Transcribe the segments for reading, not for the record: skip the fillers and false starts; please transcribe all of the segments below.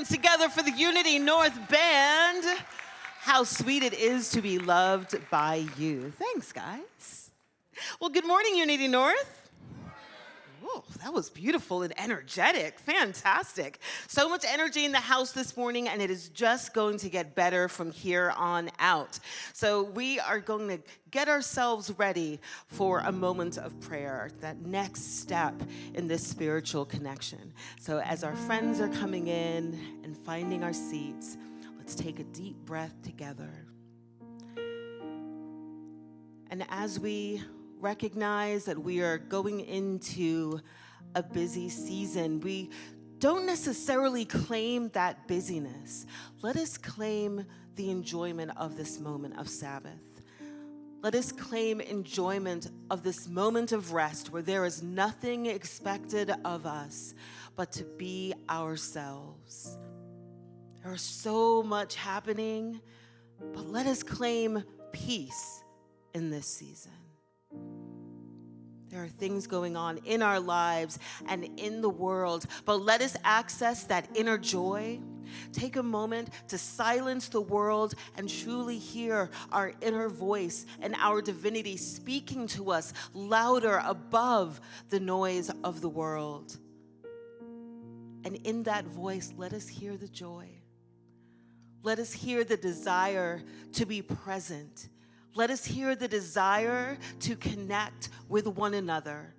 hands together for the Unity North Band. How sweet it is to be loved by you. Thanks, guys. Well, good morning, Unity North. Oh, that was beautiful and energetic. Fantastic. So much energy in the house this morning, and it is just going to get better from here on out. So we are going to get ourselves ready for a moment of prayer, that next step in this spiritual connection. So as our friends are coming in and finding our seats, let's take a deep breath together. And as we recognize that we are going into a busy season, we don't necessarily claim that busyness. Let us claim the enjoyment of this moment of Sabbath. Let us claim enjoyment of this moment of rest where there is nothing expected of us but to be ourselves. There is so much happening, but let us claim peace in this season. There are things going on in our lives and in the world, but let us access that inner joy. Take a moment to silence the world and truly hear our inner voice and our divinity speaking to us louder above the noise of the world. And in that voice, let us hear the joy. Let us hear the desire to be present. Let us hear the desire to connect with one another.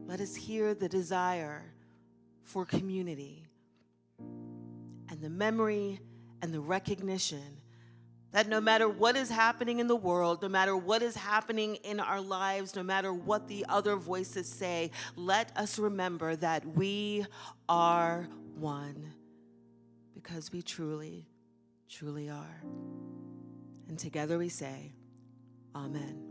Let us hear the desire for community and the memory and the recognition that no matter what is happening in the world, no matter what is happening in our lives, no matter what the other voices say, let us remember that we are one because we truly, truly are. And together we say, Amen.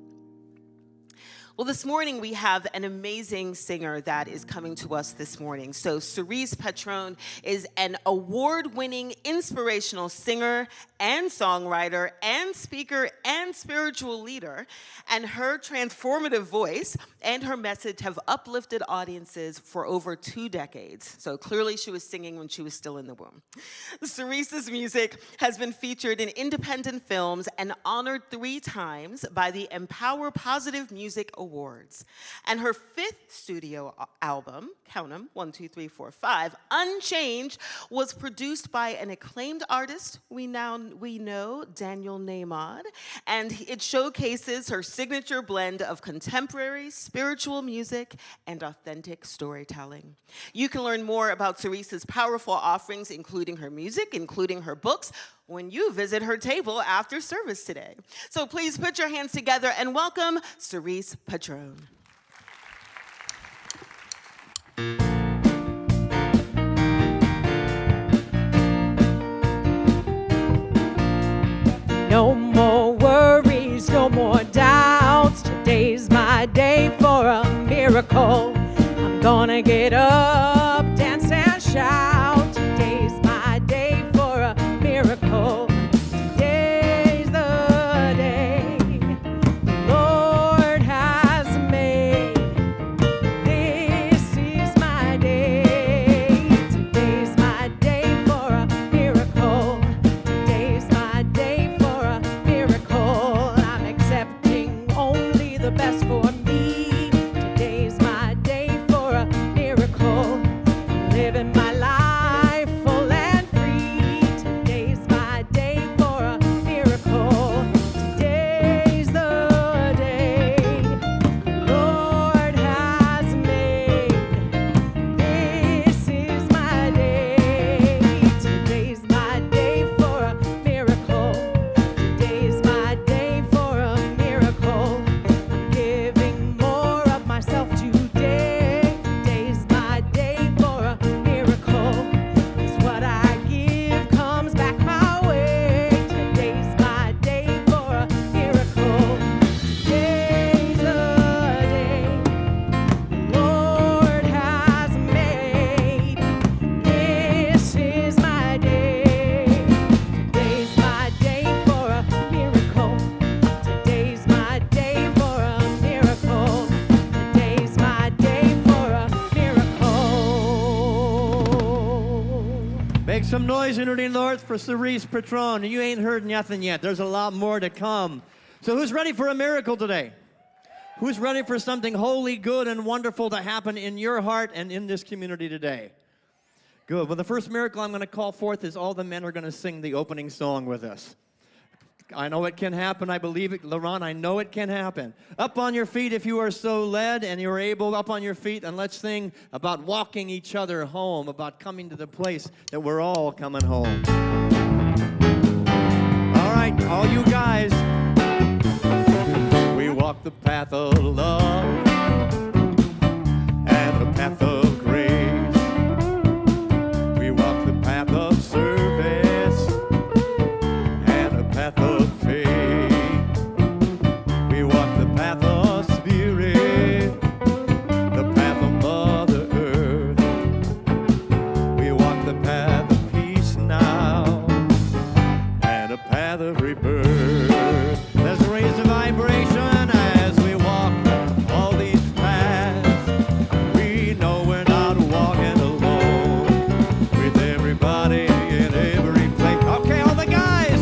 Well, this morning we have an amazing singer that is coming to us this morning. So Cerise Patron is an award-winning inspirational singer and songwriter and speaker and spiritual leader. And her transformative voice and her message have uplifted audiences for over 2 decades. So clearly she was singing when she was still in the womb. Cerise's music has been featured in independent films and honored 3 times by the Empower Positive Music Awards. And her 5th studio album, count them, 1, 2, 3, 4, 5, Unchanged, was produced by an acclaimed artist we know, Daniel Nahmod, and it showcases her signature blend of contemporary, spiritual music, and authentic storytelling. You can learn more about Cerise's powerful offerings, including her music, including her books, when you visit her table after service today. So please put your hands together and welcome Cerise Patron. No more worries, no more doubts. Today's my day for a miracle. I'm gonna get up, dance and shout. Today's my day for a miracle. Today's the day the Lord has made. This is my day. Today's my day for a miracle. Today's my day for a miracle. I'm accepting only the best for me. Today's my day for a miracle. some noise, Unity North, for Cerise Patron. You ain't heard nothing yet. There's a lot more to come. So who's ready for a miracle today? Who's ready for something holy, good, and wonderful to happen in your heart and in this community today? Good. Well, the first miracle I'm going to call forth is all the men are going to sing the opening song with us. I know it can happen. I believe it. Laurent, I know it can happen. Up on your feet if you are so led and you're able, up on your feet, and let's sing about walking each other home, about coming to the place that we're all coming home. All right, all you guys. We walk the path of love and the path of grace. We walk the path of service and the path of faith. We walk the path of spirit, the path of Mother Earth. We walk the path of peace now and a path of rebirth. Let's raise the vibration as we walk all these paths. We know we're not walking alone, with everybody in every place. Okay, all the guys.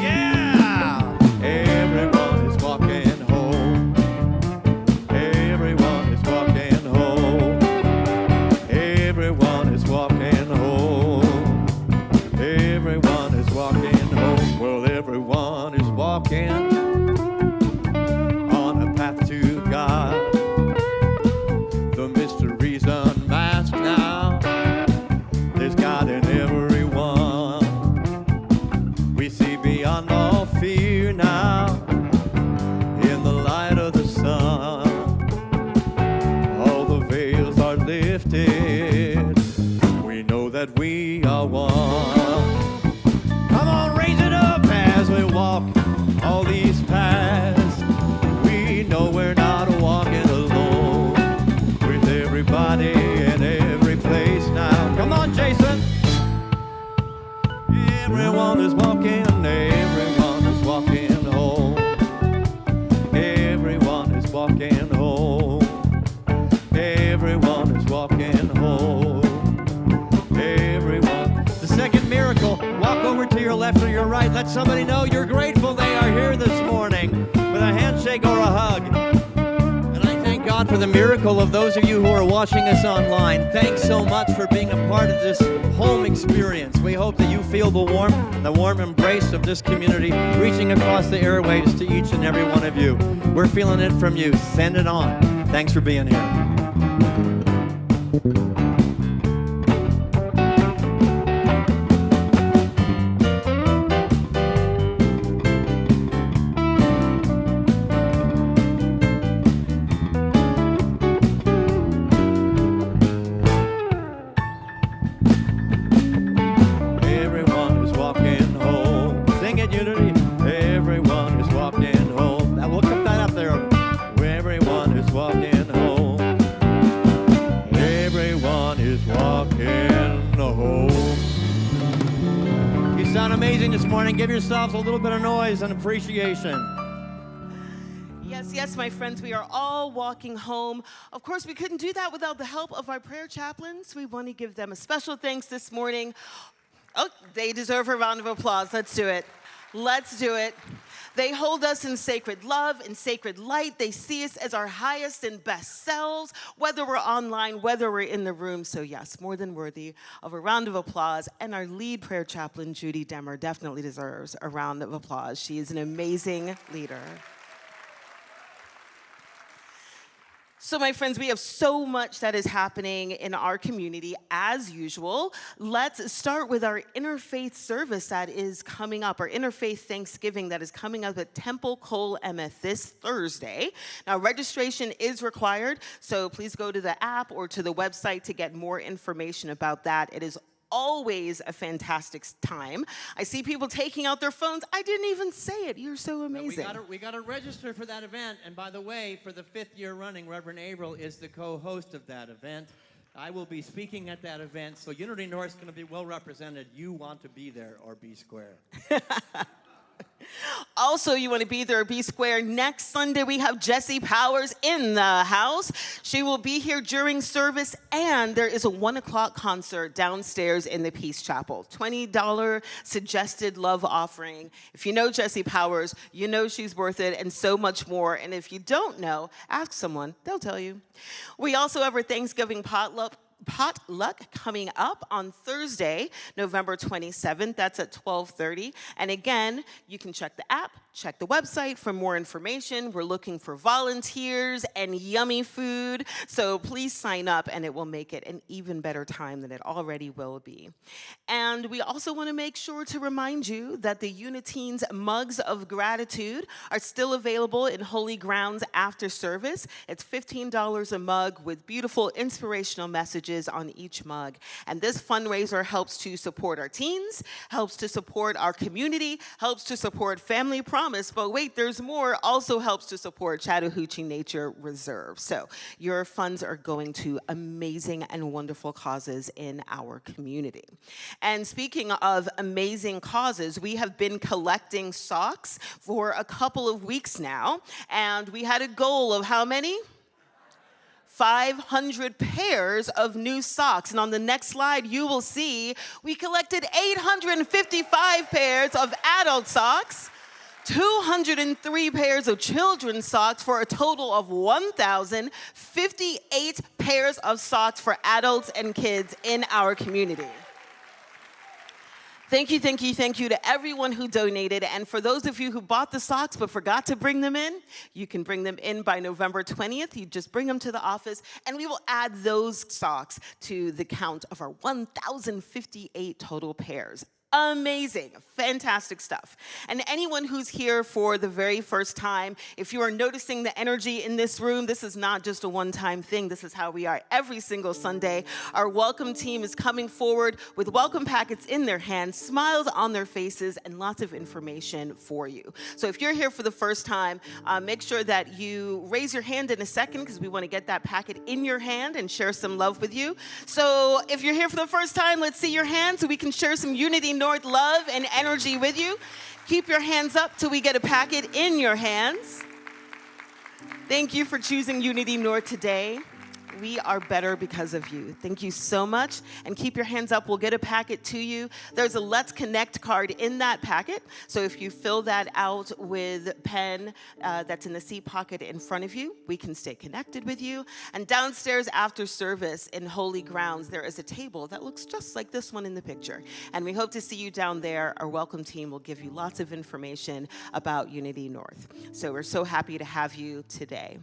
Yeah! Everyone is walking home. Everyone is walking home. Everyone is walking home. Everyone is walking home. Well, everyone is walking on a path to God. The mysteries unmasked now. There's God in everyone. We see beyond all fear now in the light of the sun. All the veils are lifted. We know that we are one. Come on, raise it up as we walk all these paths. We know we're not walking alone, with everybody in every place now. Come on, Jason. Everyone is walking, everyone is walking home. Everyone is walking home. Everyone is walking home. Everyone. The second miracle, walk over to your left or your right. Let somebody know you're grateful they are here this morning with a handshake or a hug. And I thank God for the miracle of those of you who are watching us online. Thanks so much for being a part of this home experience. We hope that you feel the warm embrace of this community reaching across the airwaves to each and every one of you. We're feeling it from you. Send it on. Thanks for being here. Everyone is walking home. Sing it, Unity. Everyone is walking home. Now we'll cut that up there. Everyone is walking home. Everyone is walking home. You sound amazing this morning. Give yourselves a little bit of noise and appreciation. Yes, yes, my friends, we are all walking home. Of course, we couldn't do that without the help of our prayer chaplains. We want to give them a special thanks this morning. Oh, they deserve a round of applause. Let's do it. Let's do it. They hold us in sacred love, in sacred light. They see us as our highest and best selves, whether we're online, whether we're in the room. So yes, more than worthy of a round of applause. And our lead prayer chaplain, Judy Demmer, definitely deserves a round of applause. She is an amazing leader. So my friends, we have so much that is happening in our community as usual. Let's start with our interfaith service that is coming up, our interfaith Thanksgiving that is coming up at Temple Cole Emmett this Thursday. Now registration is required, so please go to the app or to the website to get more information about that. It is always a fantastic time. I see people taking out their phones. I didn't even say it. You're so amazing. We got to register for that event. And by the way, for the 5th year running, Reverend Averill is the co-host of that event. I will be speaking at that event, so Unity North is going to be well represented. You want to be there or be square. Also, you want to be there or be square. Next Sunday, we have Jessie Powers in the house. She will be here during service, and there is a 1 o'clock concert downstairs in the Peace Chapel. $20 suggested love offering. If you know Jessie Powers, you know she's worth it, and so much more. And if you don't know, ask someone. They'll tell you. We also have our Thanksgiving potluck coming up on Thursday, November 27th. That's at 12:30. And again, you can check the app, check the website for more information. We're looking for volunteers and yummy food. So please sign up, and it will make it an even better time than it already will be. And we also want to make sure to remind you that the Uniteens Mugs of Gratitude are still available in Holy Grounds after service. It's $15 a mug with beautiful inspirational messages on each mug. And this fundraiser helps to support our teens, helps to support our community, helps to support Family Promise, but wait, there's more, also helps to support Chattahoochee Nature Reserve. So your funds are going to amazing and wonderful causes in our community. And speaking of amazing causes, we have been collecting socks for a couple of weeks now, and we had a goal of how many? 500 pairs of new socks. And on the next slide, you will see we collected 855 pairs of adult socks, 203 pairs of children's socks, for a total of 1,058 pairs of socks for adults and kids in our community. Thank you, thank you, thank you to everyone who donated. And for those of you who bought the socks but forgot to bring them in, you can bring them in by November 20th. You just bring them to the office, and we will add those socks to the count of our 1,058 total pairs. Amazing, fantastic stuff. And anyone who's here for the very first time, if you are noticing the energy in this room, this is not just a one-time thing. This is how we are every single Sunday. Our welcome team is coming forward with welcome packets in their hands, smiles on their faces, and lots of information for you. So if you're here for the first time, make sure that you raise your hand in a second, because we want to get that packet in your hand and share some love with you. So if you're here for the first time, let's see your hand so we can share some Unity North love and energy with you. Keep your hands up till we get a packet in your hands. Thank you for choosing Unity North today. We are better because of you. Thank you so much. And keep your hands up. We'll get a packet to you. There's a Let's Connect card in that packet. So if you fill that out with pen that's in the seat pocket in front of you, we can stay connected with you. And downstairs after service in Holy Grounds, there is a table that looks just like this one in the picture. And we hope to see you down there. Our welcome team will give you lots of information about Unity North. So we're so happy to have you today.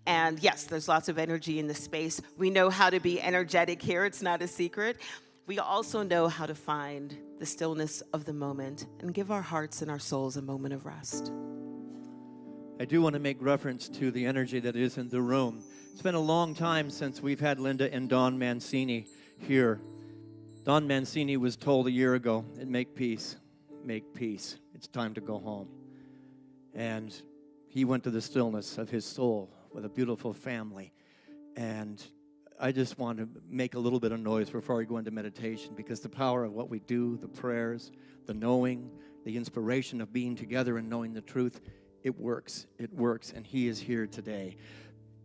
And yes, there's lots of energy in the space. We know how to be energetic here. It's not a secret. We also know how to find the stillness of the moment and give our hearts and our souls a moment of rest. I do want to make reference to the energy that is in the room. It's been a long time since we've had Linda and Don Mancini here. Don Mancini was told a year ago, make peace, make peace. It's time to go home. And he went to the stillness of his soul with a beautiful family. And I just want to make a little bit of noise before we go into meditation, because the power of what we do, the prayers, the knowing, the inspiration of being together and knowing the truth, it works, and he is here today.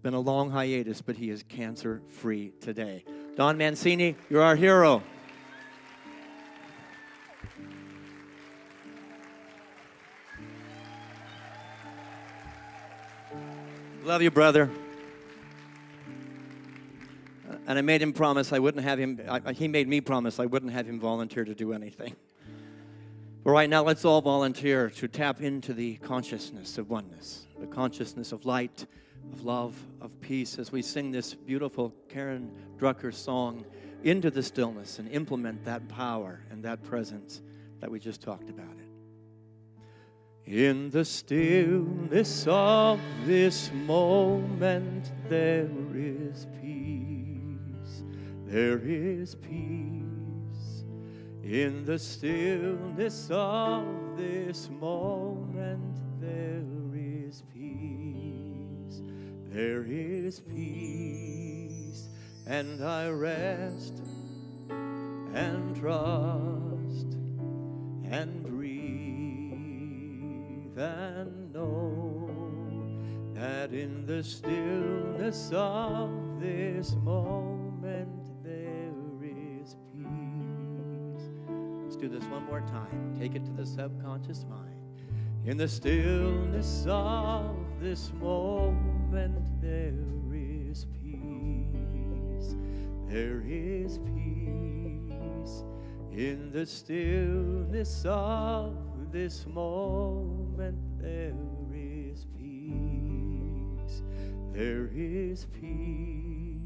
Been a long hiatus, but he is cancer-free today. Don Mancini, you're our hero. Love you, brother. And I made him promise I wouldn't have him, he made me promise I wouldn't have him volunteer to do anything. But right now, let's all volunteer to tap into the consciousness of oneness, the consciousness of light, of love, of peace, as we sing this beautiful Karen Drucker song into the stillness and implement that power and that presence that we just talked about it. In the stillness of this moment, there is peace. There is peace. In the stillness of this moment, there is peace. There is peace. And I rest and trust and breathe and know that in the stillness of this moment there is peace. Let's do this one more time. Take it to the subconscious mind. In the stillness of this moment there is peace. There is peace. In the stillness of this moment there is peace. There is peace.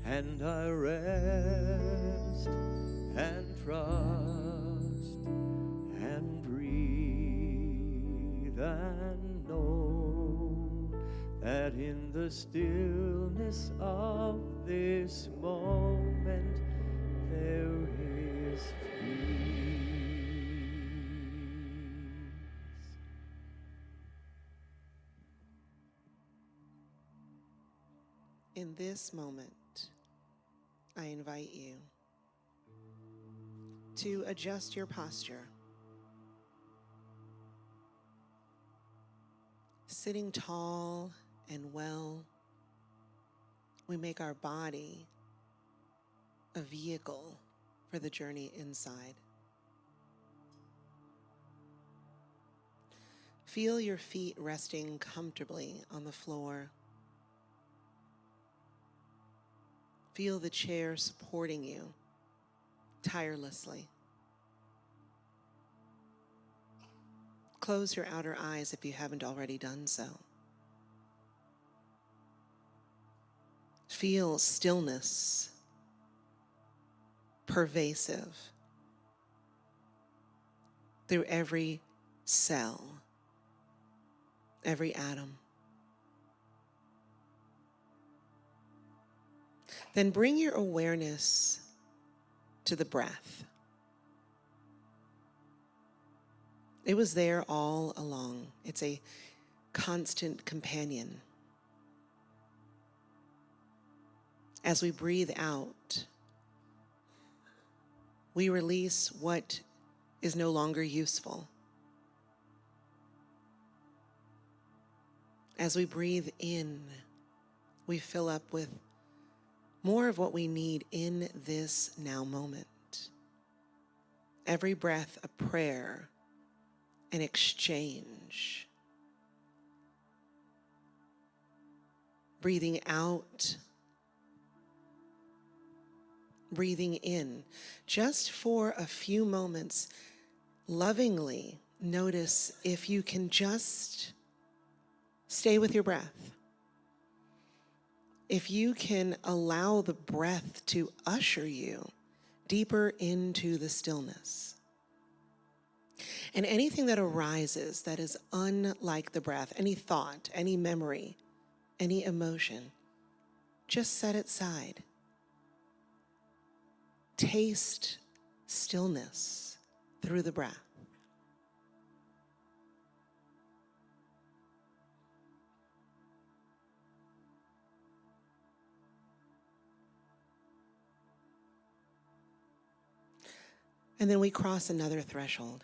And I rest and trust and breathe and know that in the stillness of this moment there is peace. In this moment, I invite you to adjust your posture. Sitting tall and well, we make our body a vehicle for the journey inside. Feel your feet resting comfortably on the floor. Feel the chair supporting you tirelessly. Close your outer eyes if you haven't already done so. Feel stillness, pervasive, through every cell, every atom. Then bring your awareness to the breath. It was there all along. It's a constant companion. As we breathe out, we release what is no longer useful. As we breathe in, we fill up with more of what we need in this now moment. Every breath a prayer, an exchange. Breathing out, breathing in. Just for a few moments, lovingly notice if you can just stay with your breath. If you can allow the breath to usher you deeper into the stillness. And anything that arises that is unlike the breath, any thought, any memory, any emotion, just set it aside. Taste stillness through the breath. And then we cross another threshold.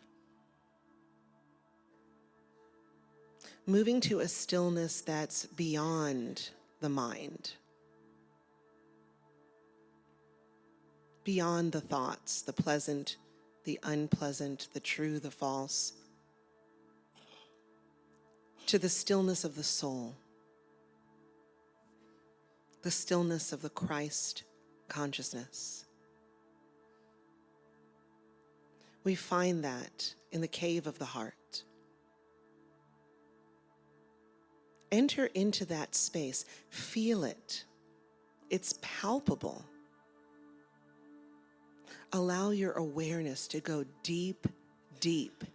Moving to a stillness that's beyond the mind. Beyond the thoughts, the pleasant, the unpleasant, the true, the false. To the stillness of the soul. The stillness of the Christ consciousness. We find that in the cave of the heart. Enter into that space. Feel it. It's palpable. Allow your awareness to go deep, deep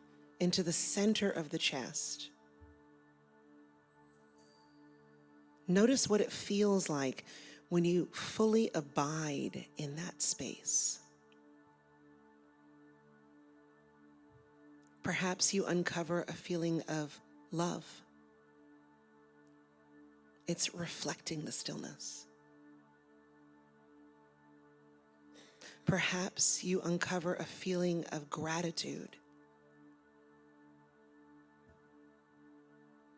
into the center of the chest. Notice what it feels like when you fully abide in that space. Perhaps you uncover a feeling of love. It's reflecting the stillness. Perhaps you uncover a feeling of gratitude.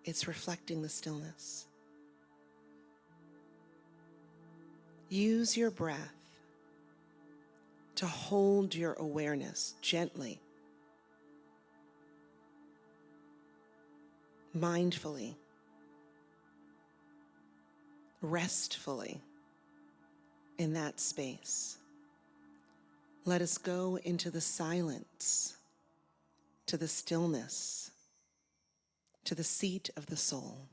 it's reflecting the stillness. Use your breath to hold your awareness gently, mindfully, restfully in that space. Let us go into the silence, to the stillness, to the seat of the soul.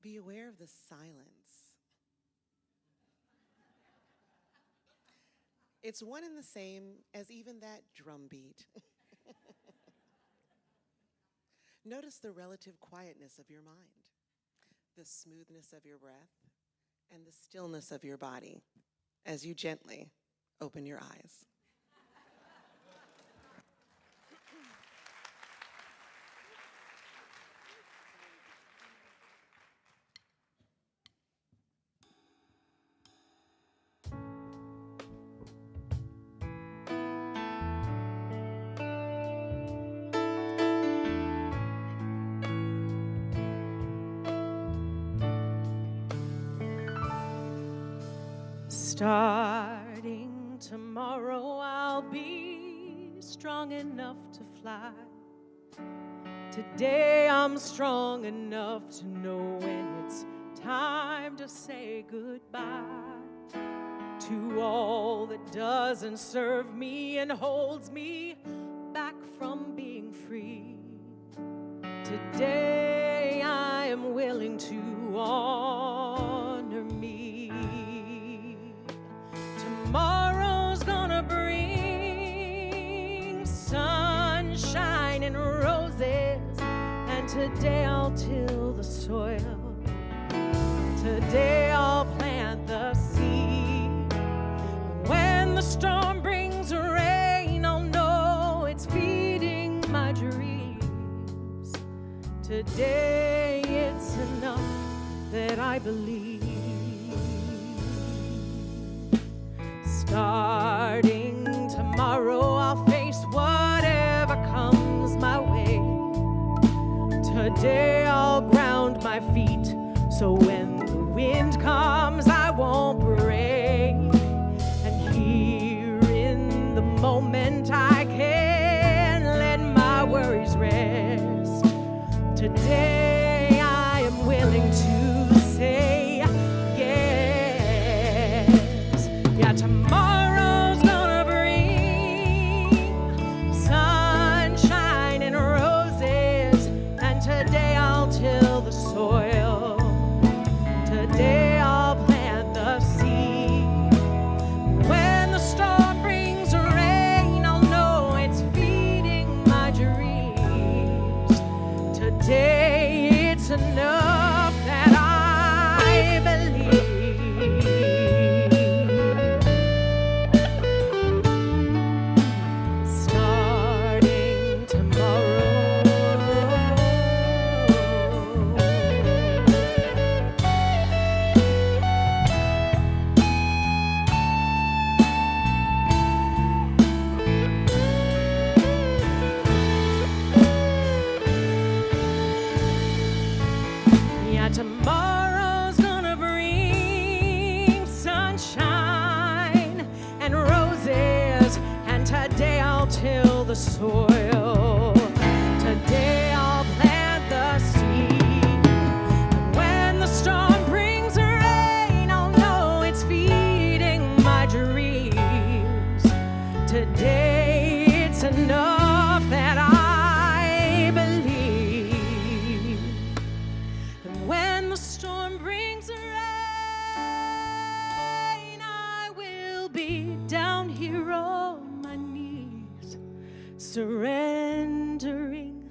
Be aware of the silence. It's one and the same as even that drum beat. Notice the relative quietness of your mind, the smoothness of your breath, and the stillness of your body as you gently open your eyes. Starting tomorrow, I'll be strong enough to fly. Today, I'm strong enough to know when it's time to say goodbye to all that doesn't serve me and holds me back from being free. Today, I am willing to honor me. Tomorrow's gonna bring sunshine and roses, and today I'll till the soil. Today I'll plant the seed. When the storm brings rain, I'll know it's feeding my dreams. Today it's enough that I believe. Starting tomorrow, I'll face whatever comes my way. Today I'll ground my feet, so when the wind comes, I won't break. And here in the moment, I can let my worries rest. Today I am willing to say yes. Yeah, tomorrow's gonna bring sunshine and roses, and today I'll the soil. Today I'll plant the seed. When the storm brings rain, I'll know it's feeding my dreams. Today it's enough that I believe. And when the storm brings rain, I will be down here on my knees, surrendering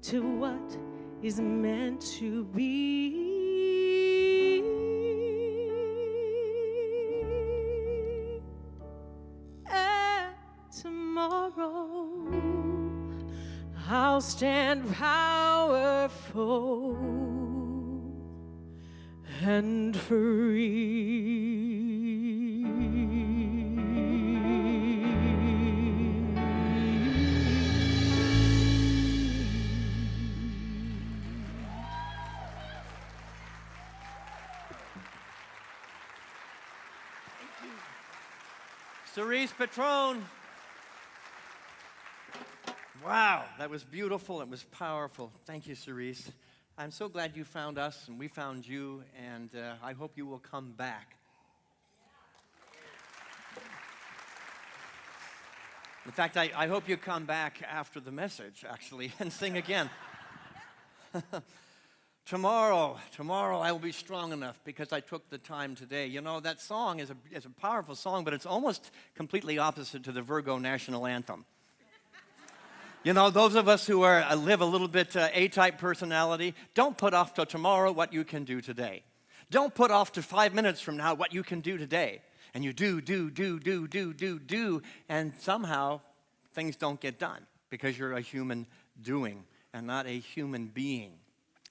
to what is meant to be. And tomorrow I'll stand powerful and Cerise Patron. Wow, that was beautiful. It was powerful. Thank you, Cerise. I'm so glad you found us and we found you, and I hope you will come back. In fact, I hope you come back after the message, actually, and sing again. Tomorrow I will be strong enough because I took the time today. You know, that song is a powerful song, but it's almost completely opposite to the Virgo national anthem. You know, those of us who live a little bit A-type personality, don't put off till tomorrow what you can do today. Don't put off to 5 minutes from now what you can do today. And you do, and somehow things don't get done because you're a human doing and not a human being.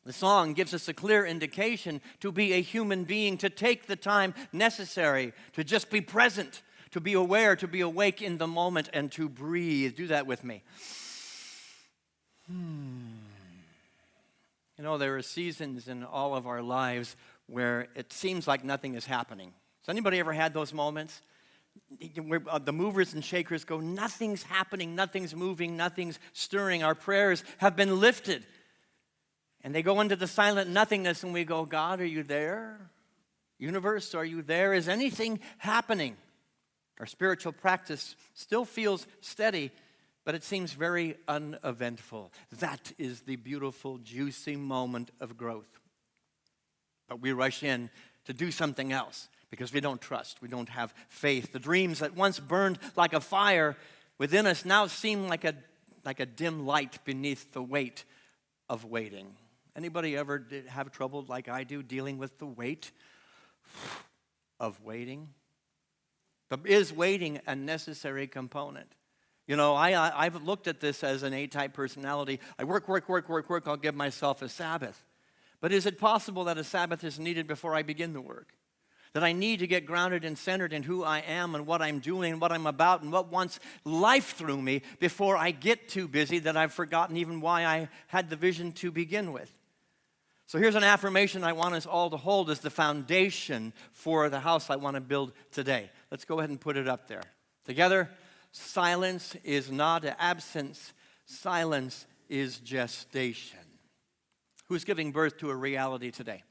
The song gives us a clear indication to be a human being, to take the time necessary, to just be present, to be aware, to be awake in the moment, and to breathe. Do that with me. You know, there are seasons in all of our lives where it seems like nothing is happening. Has anybody ever had those moments? Where the movers and shakers go, nothing's happening, nothing's moving, nothing's stirring. Our prayers have been lifted. And they go into the silent nothingness and we go, God, are you there? Universe, are you there? Is anything happening? Our spiritual practice still feels steady, but it seems very uneventful. That is the beautiful, juicy moment of growth. But we rush in to do something else because we don't trust, we don't have faith. The dreams that once burned like a fire within us now seem like a dim light beneath the weight of waiting. Anybody ever have trouble like I do dealing with the weight of waiting? But is waiting a necessary component? You know, I've looked at this as an A-type personality. I work, I'll give myself a Sabbath. But is it possible that a Sabbath is needed before I begin the work? That I need to get grounded and centered in who I am and what I'm doing and what I'm about and what wants life through me before I get too busy that I've forgotten even why I had the vision to begin with. So here's an affirmation I want us all to hold as the foundation for the house I want to build today. Let's go ahead and put it up there. Together, silence is not absence. Silence is gestation. Who's giving birth to a reality today?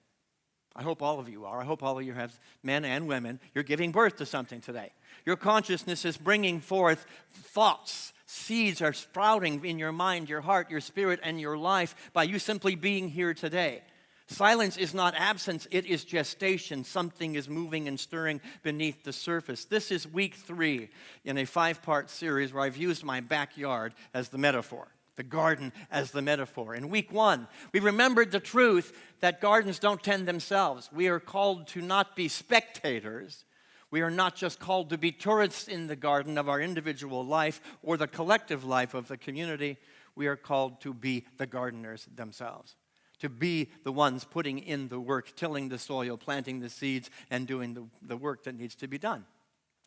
I hope all of you are. I hope all of you have, men and women, you're giving birth to something today. Your consciousness is bringing forth thoughts. Seeds are sprouting in your mind, your heart, your spirit, and your life by you simply being here today. Silence is not absence, it is gestation. Something is moving and stirring beneath the surface. This is week 3 in a 5-part series where I've used my backyard as the metaphor, the garden as the metaphor. In week 1, we remembered the truth that gardens don't tend themselves. We are called to not be spectators. We are not just called to be tourists in the garden of our individual life or the collective life of the community. We are called to be the gardeners themselves, to be the ones putting in the work, tilling the soil, planting the seeds, and doing the work that needs to be done.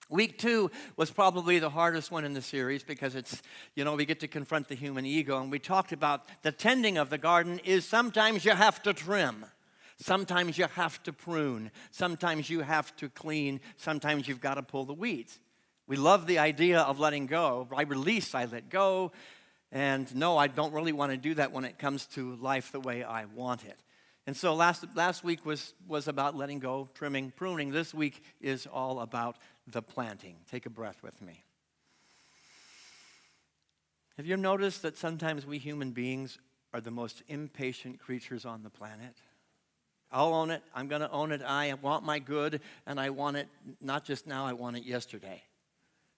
Week 2 was probably the hardest one in the series because it's, you know, we get to confront the human ego, and we talked about the tending of the garden is sometimes you have to trim. Sometimes you have to prune. Sometimes you have to clean. Sometimes you've got to pull the weeds. We love the idea of letting go. I release, I let go. And no, I don't really want to do that when it comes to life the way I want it. And so last week was about letting go, trimming, pruning. This week is all about the planting. Take a breath with me. Have you noticed that sometimes we human beings are the most impatient creatures on the planet? I'll own it. I'm going to own it. I want my good, and I want it not just now, I want it yesterday.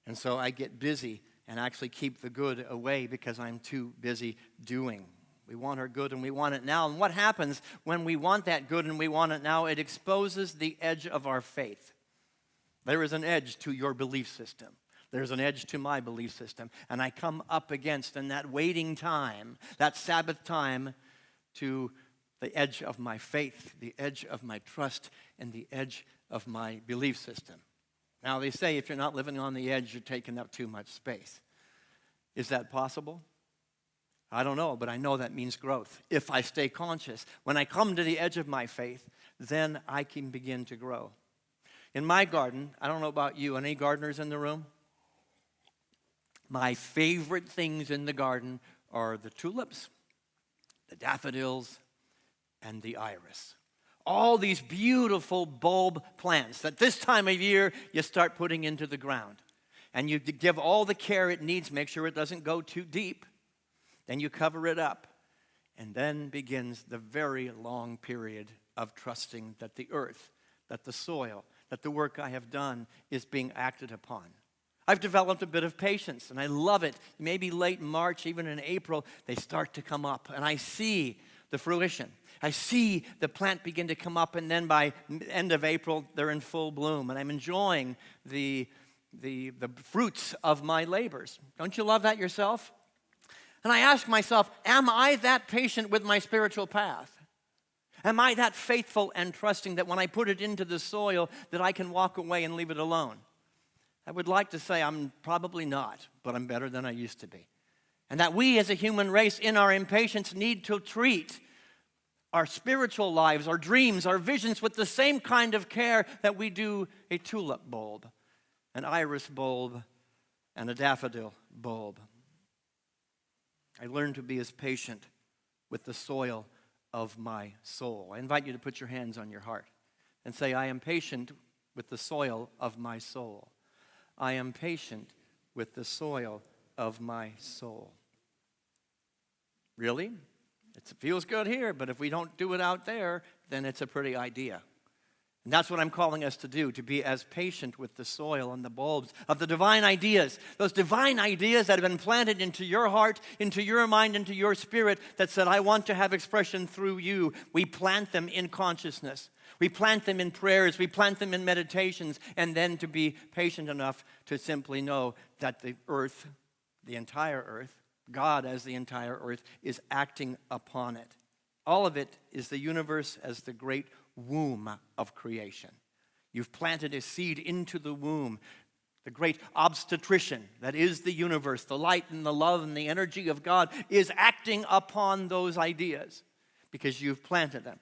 And so I get busy and actually keep the good away because I'm too busy doing. We want our good and we want it now. And what happens when we want that good and we want it now? It exposes the edge of our faith. There is an edge to your belief system. There's an edge to my belief system. And I come up against, in that waiting time, that Sabbath time, to the edge of my faith, the edge of my trust, and the edge of my belief system. Now, they say if you're not living on the edge, you're taking up too much space. Is that possible? I don't know, but I know that means growth. If I stay conscious, when I come to the edge of my faith, then I can begin to grow. In my garden, I don't know about you, any gardeners in the room? My favorite things in the garden are the tulips, the daffodils, and the iris. All these beautiful bulb plants that this time of year you start putting into the ground. And you give all the care it needs, make sure it doesn't go too deep. Then you cover it up. And then begins the very long period of trusting that the earth, that the soil, that the work I have done is being acted upon. I've developed a bit of patience, and I love it. Maybe late March, even in April, they start to come up, and I see the fruition. I see the plant begin to come up, and then by end of April, they're in full bloom, and I'm enjoying the fruits of my labors. Don't you love that yourself? And I ask myself, am I that patient with my spiritual path? Am I that faithful and trusting that when I put it into the soil, that I can walk away and leave it alone? I would like to say I'm probably not, but I'm better than I used to be. And that we as a human race in our impatience need to treat our spiritual lives, our dreams, our visions with the same kind of care that we do a tulip bulb, an iris bulb, and a daffodil bulb. I learned to be as patient with the soil of my soul. I invite you to put your hands on your heart and say, I am patient with the soil of my soul. I am patient with the soil of my soul. Really? It feels good here, but if we don't do it out there, then it's a pretty idea. And that's what I'm calling us to do, to be as patient with the soil and the bulbs of the divine ideas, those divine ideas that have been planted into your heart, into your mind, into your spirit, that said, I want to have expression through you. We plant them in consciousness. We plant them in prayers. We plant them in meditations, and then to be patient enough to simply know that the earth, the entire earth, God as the entire earth, is acting upon it. All of it is the universe as the great womb of creation. You've planted a seed into the womb. The great obstetrician that is the universe, the light and the love and the energy of God is acting upon those ideas because you've planted them.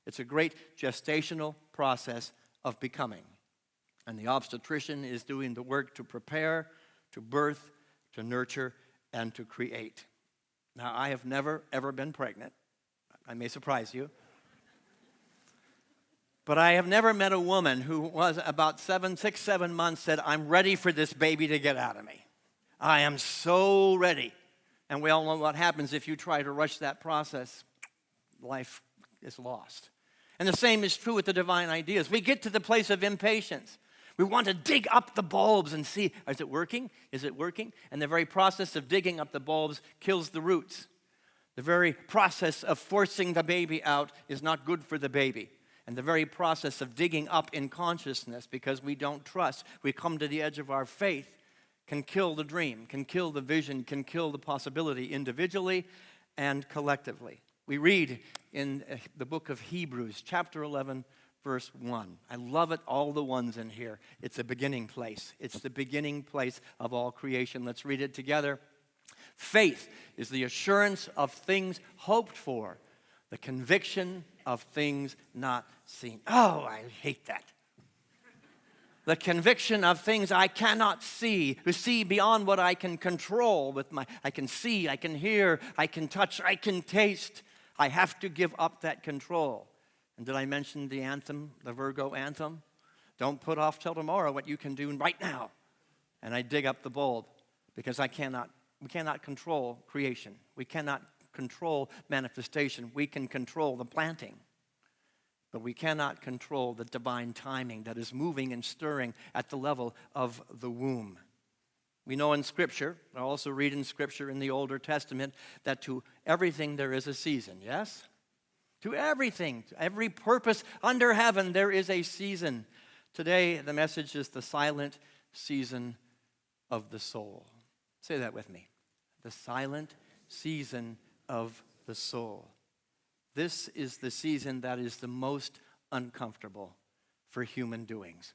It's a great gestational process of becoming. And the obstetrician is doing the work to prepare, to birth, to nurture, and to create. Now, I have never, ever been pregnant. I may surprise you. But I have never met a woman who was about 6, 7 months said, I'm ready for this baby to get out of me. I am so ready. And we all know what happens if you try to rush that process. Life is lost. And the same is true with the divine ideas. We get to the place of impatience. We want to dig up the bulbs and see, is it working? Is it working? And the very process of digging up the bulbs kills the roots. The very process of forcing the baby out is not good for the baby. And the very process of digging up in consciousness, because we don't trust, we come to the edge of our faith, can kill the dream, can kill the vision, can kill the possibility individually and collectively. We read in the book of Hebrews, chapter 11, verse 1. I love it, all the ones in here. It's a beginning place. It's the beginning place of all creation. Let's read it together. Faith is the assurance of things hoped for, the conviction of things not seen. Oh, I hate that. The conviction of things I cannot see, to see beyond what I can control with I can see, I can hear, I can touch, I can taste. I have to give up that control. And did I mention the anthem, the Virgo anthem? Don't put off till tomorrow what you can do right now. And I dig up the bulb because we cannot control creation. We cannot control manifestation. We can control the planting. But we cannot control the divine timing that is moving and stirring at the level of the womb. We know in Scripture, I also read in Scripture in the Older Testament, that to everything there is a season, yes? To everything, to every purpose under heaven, there is a season. Today, the message is the silent season of the soul. Say that with me. The silent season of the soul. This is the season that is the most uncomfortable for human doings.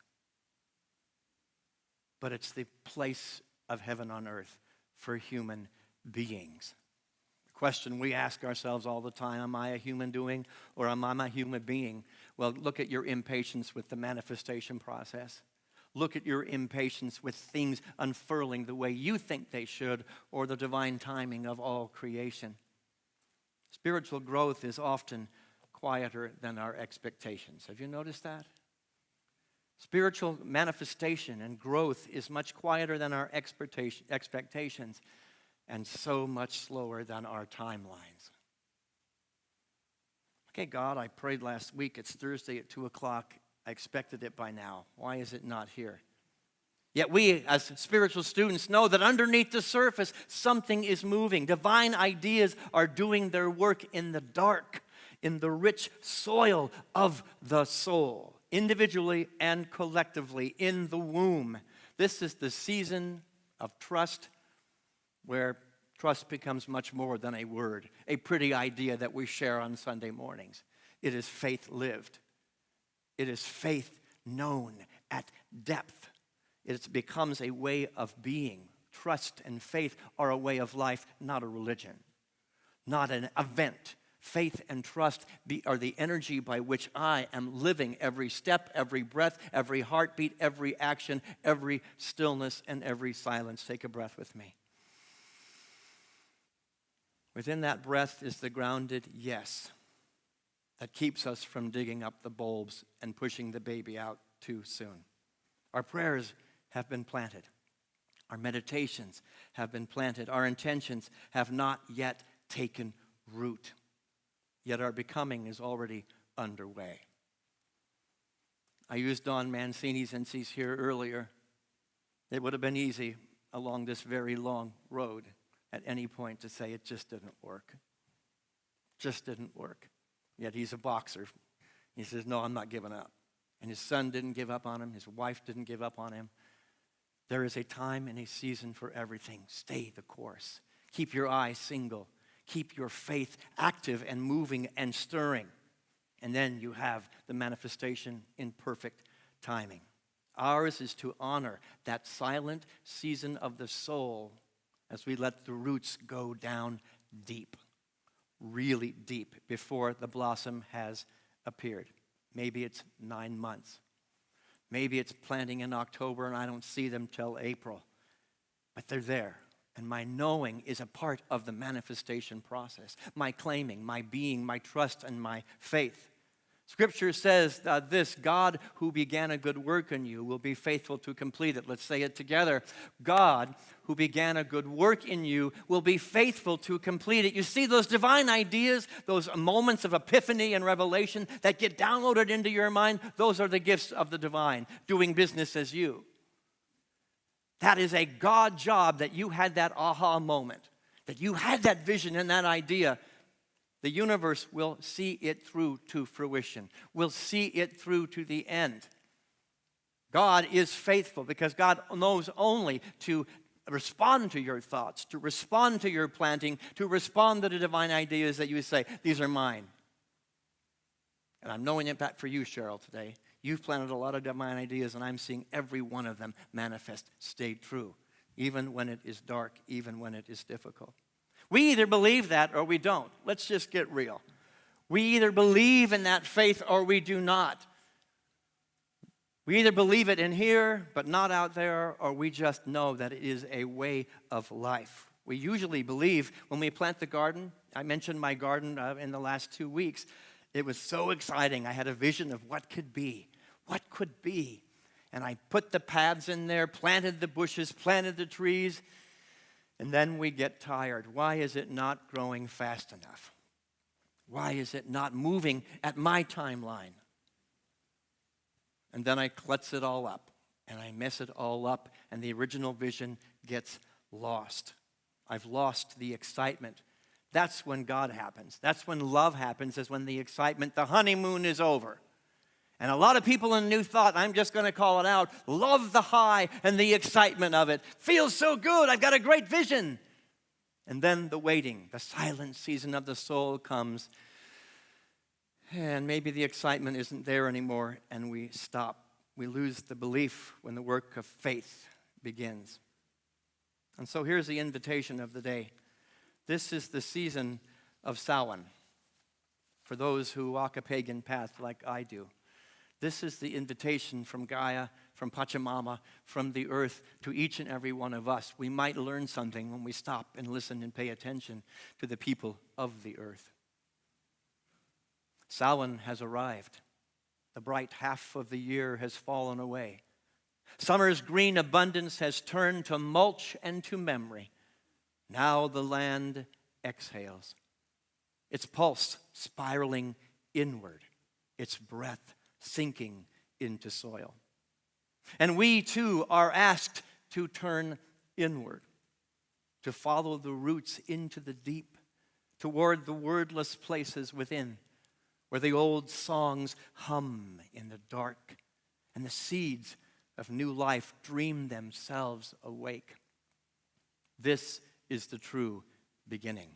But it's the place of heaven on earth for human beings. The question we ask ourselves all the time, am I a human doing or am I a human being? Well, look at your impatience with the manifestation process. Look at your impatience with things unfurling the way you think they should or the divine timing of all creation. Spiritual growth is often quieter than our expectations. Have you noticed that? Spiritual manifestation and growth is much quieter than our expectations and so much slower than our timelines. Okay, God, I prayed last week. It's Thursday at 2 o'clock. I expected it by now. Why is it not here? Yet we, as spiritual students, know that underneath the surface, something is moving. Divine ideas are doing their work in the dark, in the rich soil of the soul, individually and collectively, in the womb. This is the season of trust, where trust becomes much more than a word, a pretty idea that we share on Sunday mornings. It is faith lived. It is faith known at depth. It becomes a way of being. Trust and faith are a way of life, not a religion, not an event. Faith and trust are the energy by which I am living every step, every breath, every heartbeat, every action, every stillness, and every silence. Take a breath with me. Within that breath is the grounded yes that keeps us from digging up the bulbs and pushing the baby out too soon. Our prayers have been planted. Our meditations have been planted. Our intentions have not yet taken root. Yet our becoming is already underway. I used Don Mancini since he's here earlier. It would have been easy along this very long road at any point to say it just didn't work. Just didn't work. Yet he's a boxer. He says, no, I'm not giving up. And his son didn't give up on him. His wife didn't give up on him. There is a time and a season for everything. Stay the course. Keep your eye single. Keep your faith active and moving and stirring. And then you have the manifestation in perfect timing. Ours is to honor that silent season of the soul as we let the roots go down deep, really deep, before the blossom has appeared. Maybe it's 9 months. Maybe it's planting in October and I don't see them till April. But they're there. And my knowing is a part of the manifestation process. My claiming, my being, my trust, and my faith. Scripture says this, God who began a good work in you will be faithful to complete it. Let's say it together. God who began a good work in you will be faithful to complete it. You see those divine ideas, those moments of epiphany and revelation that get downloaded into your mind, those are the gifts of the divine, doing business as you. That is a God job that you had that aha moment, that you had that vision and that idea. The universe will see it through to fruition, will see it through to the end. God is faithful because God knows only to respond to your thoughts, to respond to your planting, to respond to the divine ideas that you say, these are mine. And I'm knowing it back for you, Cheryl, today. You've planted a lot of divine ideas, and I'm seeing every one of them manifest, stay true, even when it is dark, even when it is difficult. We either believe that or we don't. Let's just get real. We either believe in that faith or we do not. We either believe it in here, but not out there, or we just know that it is a way of life. We usually believe when we plant the garden. I mentioned my garden in the last 2 weeks. It was so exciting. I had a vision of what could be. What could be? And I put the pads in there, planted the bushes, planted the trees, and then we get tired. Why is it not growing fast enough? Why is it not moving at my timeline? And then I klutz it all up, and I mess it all up, and the original vision gets lost. I've lost the excitement. That's when God happens. That's when love happens, is when the excitement, the honeymoon is over. And a lot of people in New Thought, I'm just going to call it out, love the high and the excitement of it. Feels so good. I've got a great vision. And then the waiting, the silent season of the soul comes. And maybe the excitement isn't there anymore, and we stop. We lose the belief when the work of faith begins. And so here's the invitation of the day. This is the season of Samhain for those who walk a pagan path like I do. This is the invitation from Gaia, from Pachamama, from the earth to each and every one of us. We might learn something when we stop and listen and pay attention to the people of the earth. Samhain has arrived. The bright half of the year has fallen away. Summer's green abundance has turned to mulch and to memory. Now the land exhales, its pulse spiraling inward, its breath sinking into soil. And we too are asked to turn inward, to follow the roots into the deep, toward the wordless places within, where the old songs hum in the dark and the seeds of new life dream themselves awake. This is the true beginning.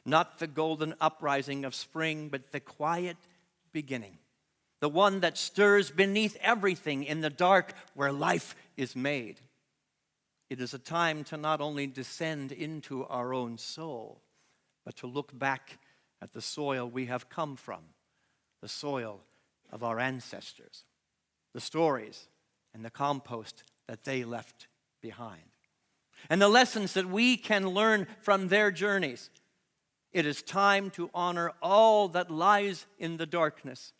Not the golden uprising of spring, but the quiet beginning. The one that stirs beneath everything in the dark where life is made. It is a time to not only descend into our own soul, but to look back at the soil we have come from, the soil of our ancestors, the stories and the compost that they left behind, and the lessons that we can learn from their journeys. It is time to honor all that lies in the darkness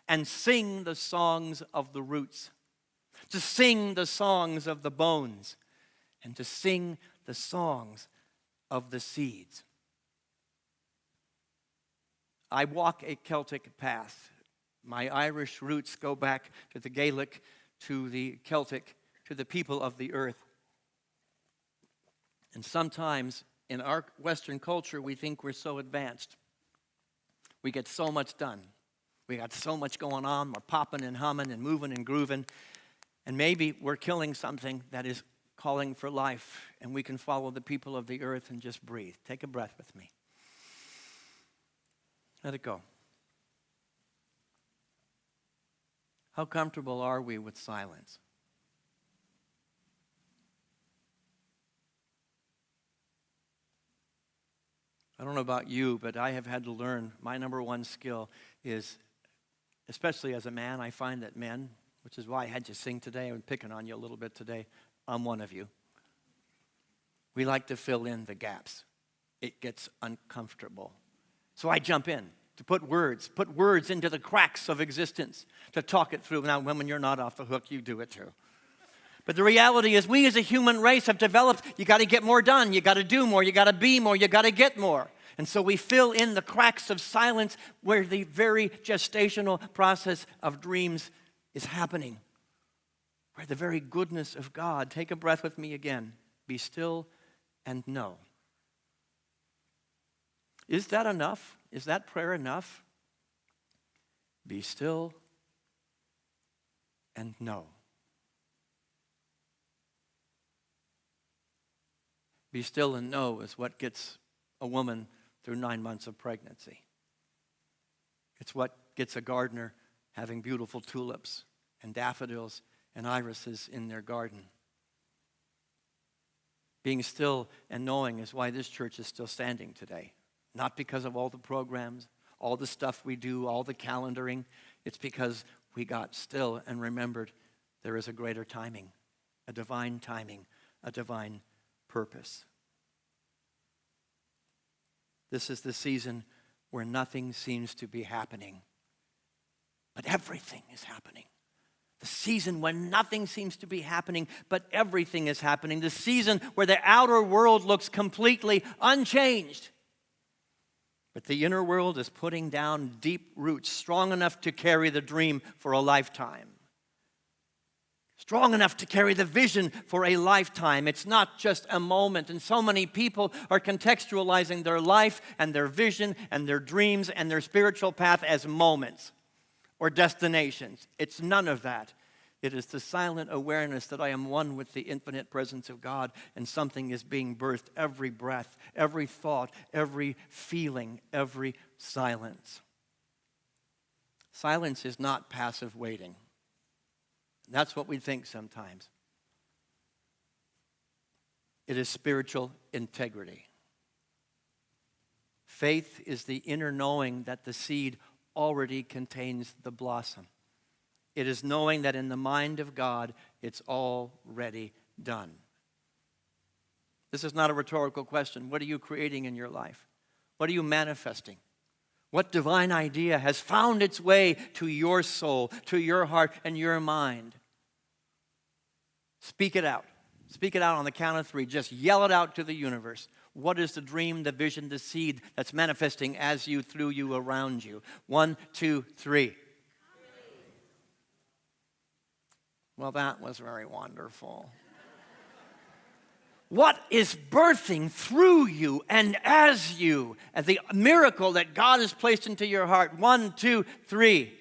and sing the songs of the roots, to sing the songs of the bones, and to sing the songs of the seeds. I walk a Celtic path. My Irish roots go back to the Gaelic, to the Celtic, to the people of the earth. And sometimes in our Western culture, we think we're so advanced. We get so much done. We got so much going on. We're popping and humming and moving and grooving. And maybe we're killing something that is calling for life, and we can follow the people of the earth and just breathe. Take a breath with me. Let it go. How comfortable are we with silence? I don't know about you, but I have had to learn, my number one skill is, especially as a man, I find that men, which is why I had you sing today, I'm picking on you a little bit today, I'm one of you. We like to fill in the gaps. It gets uncomfortable. So I jump in to put words into the cracks of existence, to talk it through. Now, when you're not off the hook, you do it too. But the reality is we as a human race have developed, you got to get more done, you got to do more, you got to be more, you got to get more. And so we fill in the cracks of silence where the very gestational process of dreams is happening, where the very goodness of God. Take a breath with me again. Be still and know. Is that enough? Is that prayer enough? Be still and know. Be still and know is what gets a woman through 9 months of pregnancy. It's what gets a gardener having beautiful tulips and daffodils and irises in their garden. Being still and knowing is why this church is still standing today. Not because of all the programs, all the stuff we do, all the calendaring. It's because we got still and remembered there is a greater timing, a divine purpose. This is the season where nothing seems to be happening, but everything is happening. The season when nothing seems to be happening, but everything is happening. The season where the outer world looks completely unchanged, but the inner world is putting down deep roots, strong enough to carry the dream for a lifetime. Strong enough to carry the vision for a lifetime. It's not just a moment. And so many people are contextualizing their life and their vision and their dreams and their spiritual path as moments or destinations. It's none of that. It is the silent awareness that I am one with the infinite presence of God, and something is being birthed every breath, every thought, every feeling, every silence. Silence is not passive waiting. That's what we think sometimes. It is spiritual integrity. Faith is the inner knowing that the seed already contains the blossom. It is knowing that in the mind of God, it's already done. This is not a rhetorical question. What are you creating in your life? What are you manifesting? What divine idea has found its way to your soul, to your heart, and your mind? Speak it out. Speak it out on the count of 3. Just yell it out to the universe. What is the dream, the vision, the seed that's manifesting as you, through you, around you? 1, 2, 3. Well, that was very wonderful. What is birthing through you and as you, as the miracle that God has placed into your heart? 1, 2, 3.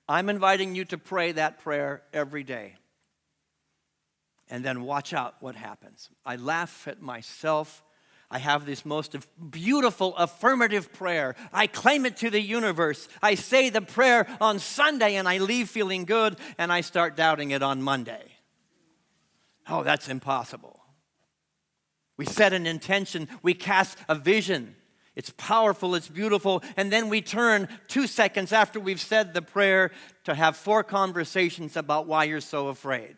I'm inviting you to pray that prayer every day. And then watch out what happens. I laugh at myself. I have this most beautiful affirmative prayer. I claim it to the universe. I say the prayer on Sunday and I leave feeling good, and I start doubting it on Monday. Oh, that's impossible. We set an intention. We cast a vision. It's powerful, it's beautiful, and then we turn 2 seconds after we've said the prayer to have 4 conversations about why you're so afraid.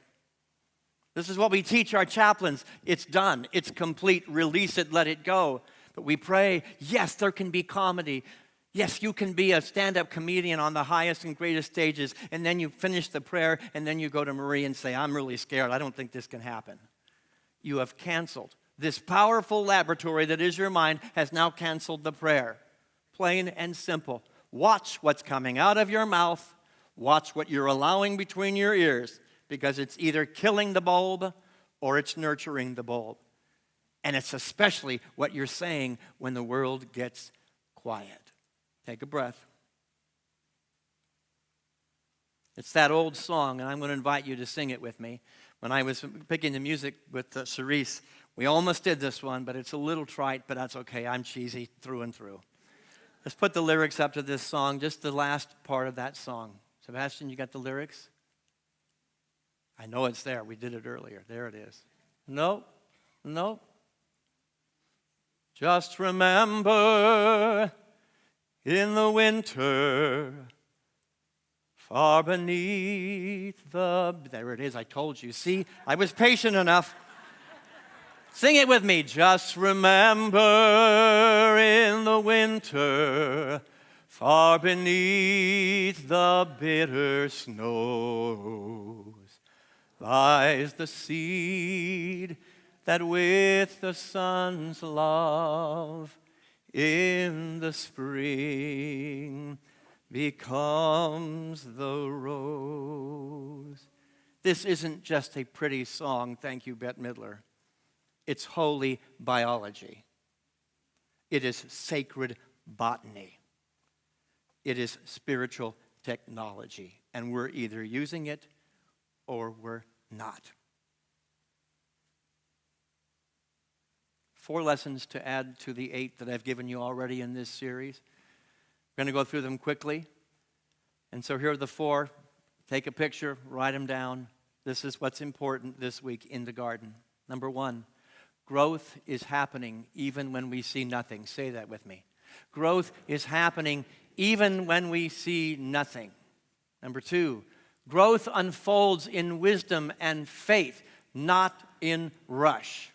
This is what we teach our chaplains. It's done. It's complete. Release it. Let it go. But we pray, yes, there can be comedy. Yes, you can be a stand-up comedian on the highest and greatest stages. And then you finish the prayer, and then you go to Marie and say, I'm really scared. I don't think this can happen. You have canceled. This powerful laboratory that is your mind has now canceled the prayer. Plain and simple. Watch what's coming out of your mouth. Watch what you're allowing between your ears, because it's either killing the bulb or it's nurturing the bulb. And it's especially what you're saying when the world gets quiet. Take a breath. It's that old song, and I'm going to invite you to sing it with me. When I was picking the music with Cerise, we almost did this one, but it's a little trite, but that's okay. I'm cheesy through and through. Let's put the lyrics up to this song, just the last part of that song. Sebastian, you got the lyrics? I know it's there. We did it earlier. There it is. Nope. Just remember, in the winter, far beneath the... There it is. I told you. See, I was patient enough. Sing it with me. Just remember, in the winter, far beneath the bitter snows, lies the seed that with the sun's love in the spring becomes the rose. This isn't just a pretty song, thank you, Bette Midler. It's holy biology. It is sacred botany. It is spiritual technology. And we're either using it or we're not. 4 lessons to add to the 8 that I've given you already in this series. We're going to go through them quickly. And so here are the 4. Take a picture, write them down. This is what's important this week in the garden. Number 1, growth is happening even when we see nothing. Say that with me. Growth is happening even when we see nothing. Number 2, growth unfolds in wisdom and faith, not in rush.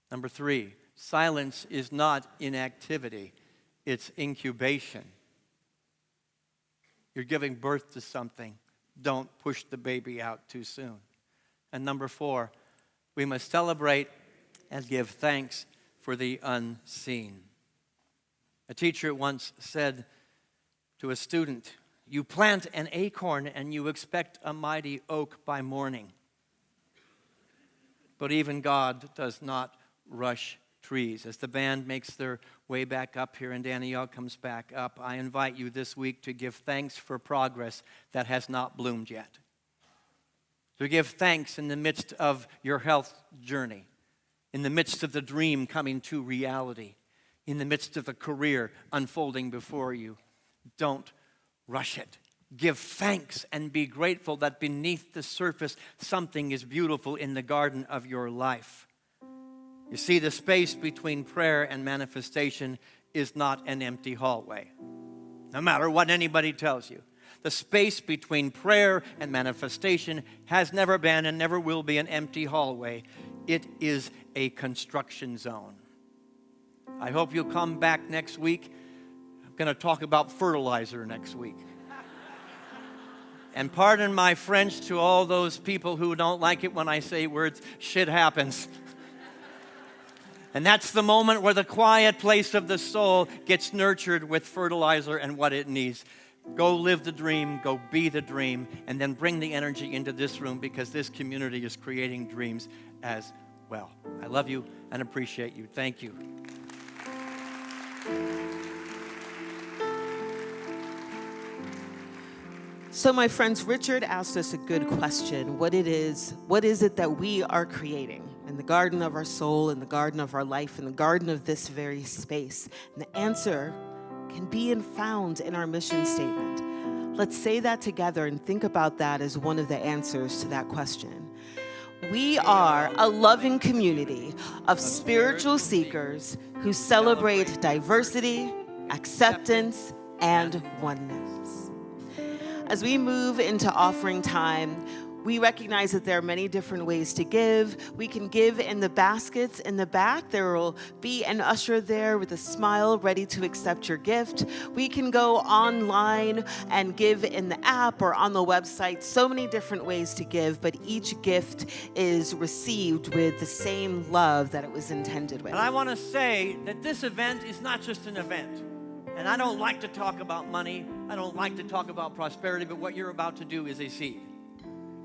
Number 3, silence is not inactivity, it's incubation. You're giving birth to something. Don't push the baby out too soon. And number 4, we must celebrate and give thanks for the unseen. A teacher once said to a student, "You plant an acorn and you expect a mighty oak by morning." But even God does not rush trees. As the band makes their way back up here and Danielle comes back up, I invite you this week to give thanks for progress that has not bloomed yet. To give thanks in the midst of your health journey, in the midst of the dream coming to reality, in the midst of the career unfolding before you. Don't rush it. Give thanks and be grateful that beneath the surface something is beautiful in the garden of your life. You see, the space between prayer and manifestation is not an empty hallway, no matter what anybody tells you. The space between prayer and manifestation has never been and never will be an empty hallway. It is a construction zone. I hope you'll come back next week. I'm going to talk about fertilizer next week. And pardon my French to all those people who don't like it when I say words, shit happens. And that's the moment where the quiet place of the soul gets nurtured with fertilizer and what it needs. Go live the dream, go be the dream, and then bring the energy into this room because this community is creating dreams as well. I love you and appreciate you. Thank you. So my friends, Richard asked us a good question. What is it that we are creating in the garden of our soul, in the garden of our life, in the garden of this very space? And the answer can be found in our mission statement. Let's say that together and think about that as one of the answers to that question. We are a loving community of spiritual seekers who celebrate diversity, acceptance, and oneness. As we move into offering time, we recognize that there are many different ways to give. We can give in the baskets in the back. There will be an usher there with a smile ready to accept your gift. We can go online and give in the app or on the website. So many different ways to give, but each gift is received with the same love that it was intended with. And I want to say that this event is not just an event. And I don't like to talk about money. I don't like to talk about prosperity, but what you're about to do is a seed.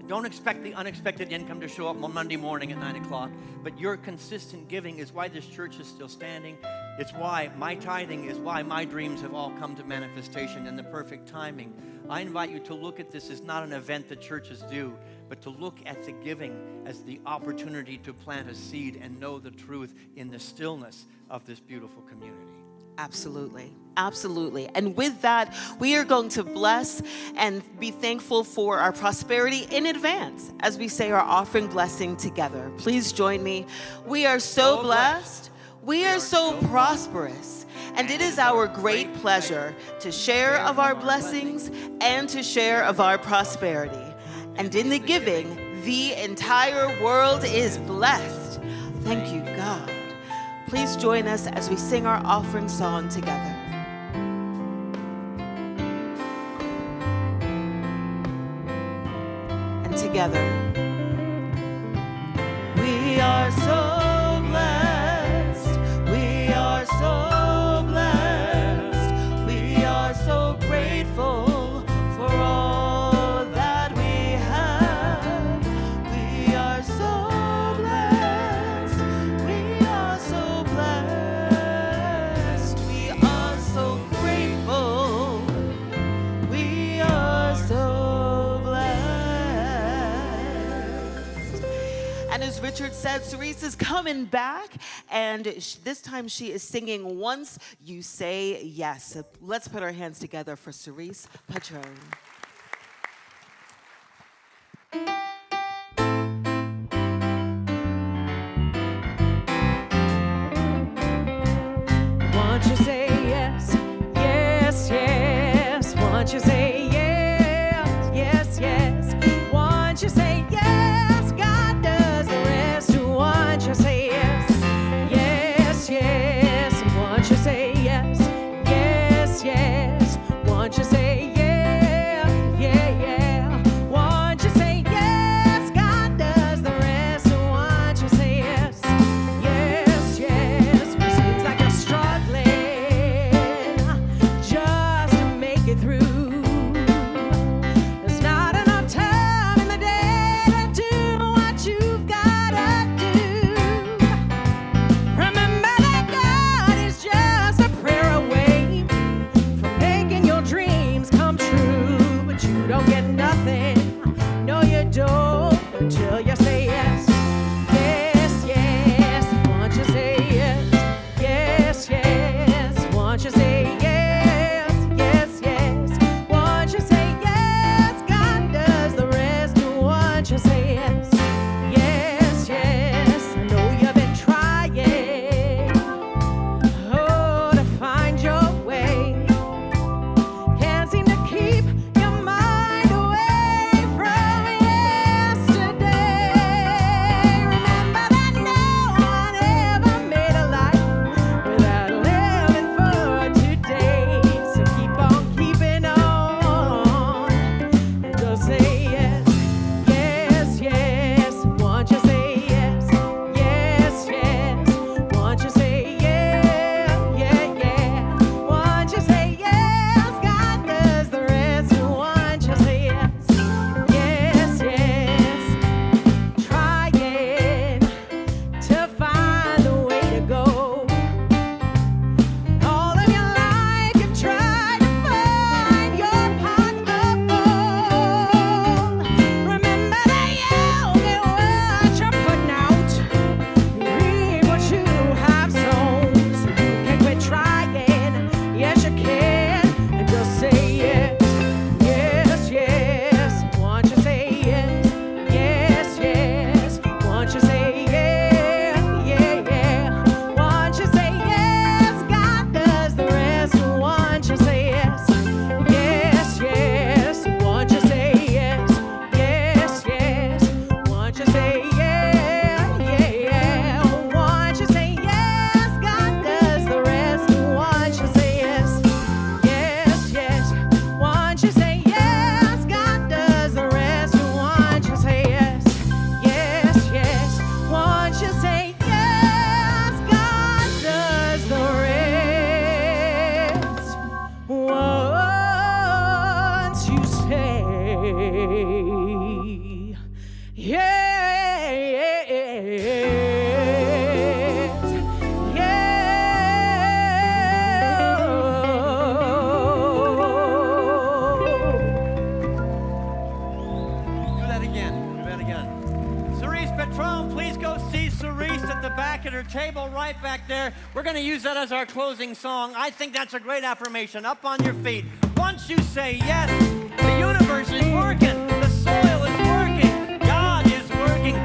Don't expect the unexpected income to show up on Monday morning at 9 o'clock, but your consistent giving is why this church is still standing. It's why my tithing is why my dreams have all come to manifestation in the perfect timing. I invite you to look at this as not an event that churches do, but to look at the giving as the opportunity to plant a seed and know the truth in the stillness of this beautiful community. Absolutely. Absolutely. And with that, we are going to bless and be thankful for our prosperity in advance as we say our offering blessing together. Please join me. We are so blessed. We are so prosperous. And it is our great pleasure to share of our blessings and to share of our prosperity. And in the giving, the entire world is blessed. Thank you, God. Please join us as we sing our offering song together. And together, we are so blessed. We are so blessed. We are so grateful for all that we have. We are so blessed. We are so blessed. We are so grateful. We are so blessed. And as Richard said, Cerise is coming back, and this time she is singing Once You Say Yes. So let's put our hands together for Cerise Patron. Once you say yes, yes. until you say yes. Yes, yes, won't you say yes? Yes, yes, won't you say yes? Yes, yes, won't you say yes? God does the rest, won't you say yes? Yes, yes, I know you've been trying, oh, to find your way. Can't seem to keep your mind away from yesterday. Remember that no one ever made a life without living for today. So keep on keeping on and just say yes. Yes, yes, won't you say yes? Yes, yes, won't you say yeah, yeah, yeah? Won't you say yes? God does the rest. Won't you say yes? Yes, yes, trying to find a way to go. All of your life you've tried to find your pot of gold. Remember that you get what you're putting out. You reap what you have sown. So you can quit trying. Yes, you can. And just say yes. Yes, yes. Won't you say yes? Yes, yes. Won't you say yeah, yeah, yeah? Won't you say yes? God does the rest. Won't you say yes? Yes, yes. Won't you say yes? Yes, yes. Won't you say yeah, yeah, yeah? Won't you say yes? God does the rest. Won't you say yes? Yes, yes. Won't you say yes? God does the rest. Won't you say yes? Yes, yes. Won't you say yes? God does the rest. Once you say yes, Do that again. Do that again. Cerise Petron, please go see Cerise at the back at her table right back there. We're going to use that as our closing song. I think that's a great affirmation. Up on your feet. Once you say yes, the universe is working. The soil is working. God is working.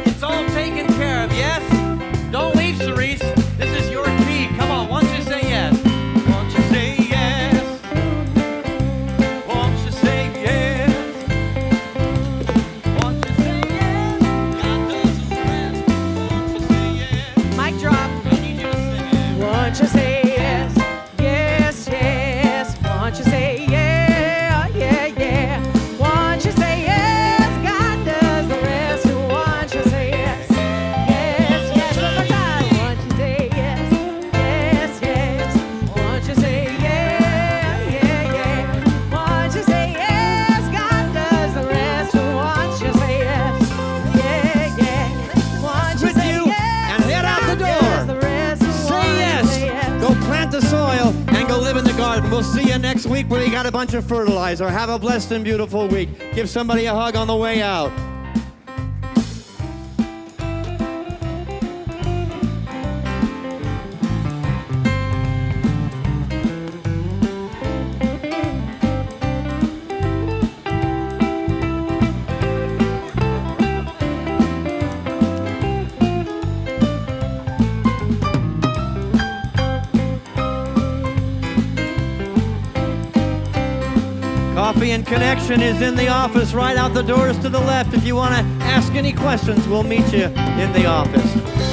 It's all taken care of, yes? Don't leave, Cerise. This is your key. Come on, once you say yes. Won't you say yes? Won't you say yes? Won't you say yes? God does the rest. Won't you say yes? mic drop. I need you to sing it. Won't you say yes? Yes, yes. Won't you say yeah, yeah, yeah? Won't you say yes? God does the rest. Won't you say yes? Yes, yes. One more time. Won't you say yes? Yes, yes. Won't you say yeah, yeah, yeah? Won't you say yes? God does the rest. Won't you say yes? Yeah, yeah. Won't you With say you yes? and head out the God does the door. rest. Say Won't you yes. say yes? Go plant the soil and go live in the garden. We'll see you next week where you got a bunch of fertilizer. Have a blessed and beautiful week. Give somebody a hug on the way out. Coffee and Connection is in the office right out the doors to the left. If you want to ask any questions, we'll meet you in the office.